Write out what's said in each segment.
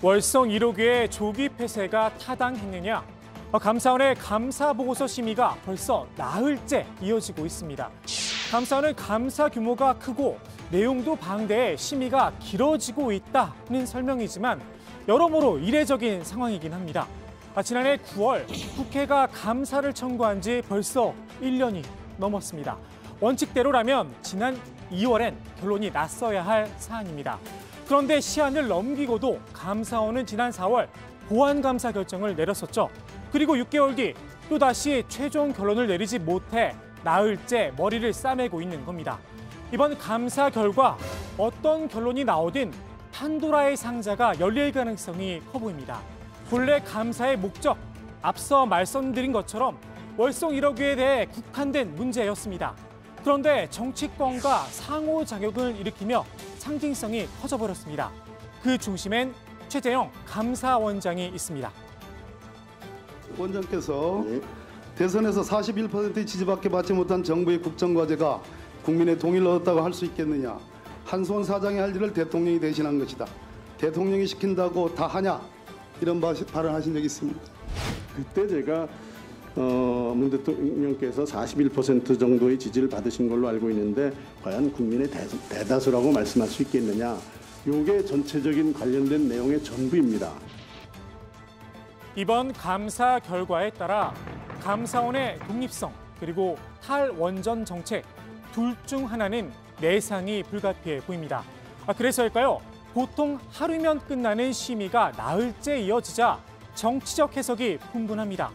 월성 1호기의 조기 폐쇄가 타당했느냐? 감사원의 감사보고서 심의가 벌써 나흘째 이어지고 있습니다. 감사원은 감사 규모가 크고 내용도 방대해 심의가 길어지고 있다는 설명이지만 여러모로 이례적인 상황이긴 합니다. 지난해 9월 국회가 감사를 청구한 지 벌써 1년이 넘었습니다. 원칙대로라면 지난 2월엔 결론이 났어야 할 사안입니다. 그런데 시한을 넘기고도 감사원은 지난 4월 보완감사 결정을 내렸었죠. 그리고 6개월 뒤 또다시 최종 결론을 내리지 못해 나흘째 머리를 싸매고 있는 겁니다. 이번 감사 결과 어떤 결론이 나오든 판도라의 상자가 열릴 가능성이 커 보입니다. 본래 감사의 목적, 앞서 말씀드린 것처럼 월성 1호기에 대해 국한된 문제였습니다. 그런데 정치권과 상호작용을 일으키며 상징성이 커져버렸습니다. 그 중심엔 최재형 감사원장이 있습니다. 원장께서 대선에서 41%의 지지밖에 받지 못한 정부의 국정과제가 국민의 동의를 얻었다고 할 수 있겠느냐. 한수원 사장이 할 일을 대통령이 대신한 것이다. 대통령이 시킨다고 다 하냐. 이런 발언하신 적이 있습니다. 그때 제가 문 대통령께서 41% 정도의 지지를 받으신 걸로 알고 있는데 과연 국민의 대다수라고 말씀할 수 있겠느냐. 이게 전체적인 관련된 내용의 전부입니다. 이번 감사 결과에 따라 감사원의 독립성 그리고 탈원전 정책 둘 중 하나는 내상이 불가피해 보입니다. 그래서일까요? 보통 하루면 끝나는 심의가 나흘째 이어지자 정치적 해석이 풍부합니다.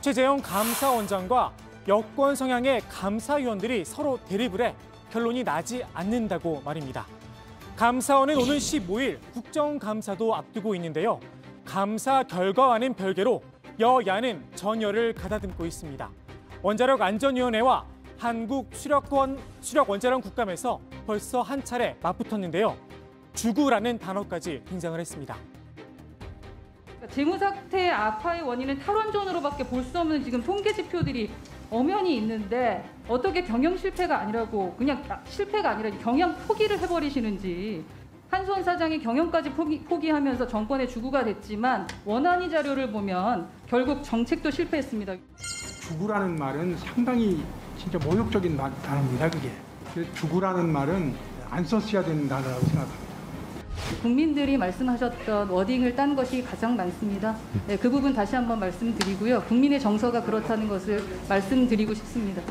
최재형 감사원장과 여권 성향의 감사위원들이 서로 대립을 해 결론이 나지 않는다고 말입니다. 감사원은 오는 15일 국정감사도 앞두고 있는데요. 감사 결과와는 별개로 여야는 전열을 가다듬고 있습니다. 원자력안전위원회와 한국수력원자력 국감에서 벌써 한 차례 맞붙었는데요. 주구라는 단어까지 등장을 했습니다. 재무사태 악화의 원인은 탈원전으로밖에 볼 수 없는 지금 통계 지표들이 엄연히 있는데 어떻게 경영 실패가 아니라고 그냥 실패가 아니라 경영 포기를 해버리시는지. 한수원 사장이 경영까지 포기하면서 정권의 주구가 됐지만 원안위 자료를 보면 결국 정책도 실패했습니다. 주구라는 말은 상당히 진짜 모욕적인 단어입니다. 그게. 주구라는 말은 안 썼어야 되는 단어라고 생각합니다. 국민들이 말씀하셨던 워딩을 딴 것이 가장 많습니다. 네, 그 부분 다시 한번 말씀드리고요. 국민의 정서가 그렇다는 것을 말씀드리고 싶습니다.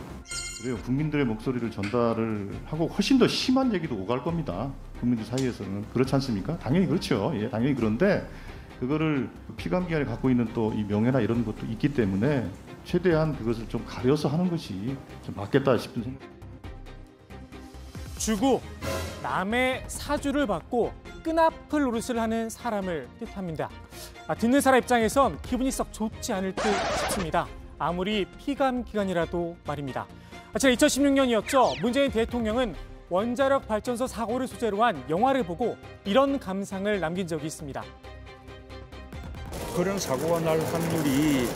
그래요. 국민들의 목소리를 전달을 하고 훨씬 더 심한 얘기도 오갈 겁니다. 국민들 사이에서는. 그렇지 않습니까? 당연히 그렇죠. 예, 당연히 그런데 그거를 피감기관이 갖고 있는 또 이 명예나 이런 것도 있기 때문에 최대한 그것을 좀 가려서 하는 것이 좀 맞겠다 싶은 생각. 주구, 남의 사주를 받고 끈앞을 노릇을 하는 사람을 뜻합니다. 듣는 사람 입장에선 기분이 썩 좋지 않을 듯 싶습니다. 아무리 피감기관이라도 말입니다. 지난 2016년이었죠. 문재인 대통령은 원자력 발전소 사고를 소재로 한 영화를 보고 이런 감상을 남긴 적이 있습니다. 그런 사고가 날 확률이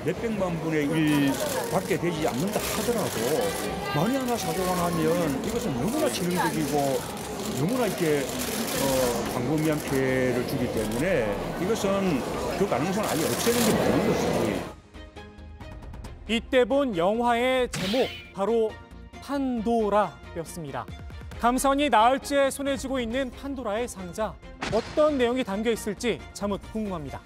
몇백만 분의 1밖에 되지 않는다 하더라도 만에 하나 사고가 나면 이것은 너무나 치명적이고 너무나 이렇게 광범위한 피해를 주기 때문에 이것은 그 가능성을 아예 없애는 게 맞는 것이지. 이때 본 영화의 제목 바로 판도라였습니다. 감사원이 나흘째 손에 쥐고 있는 판도라의 상자. 어떤 내용이 담겨 있을지 참으 궁금합니다.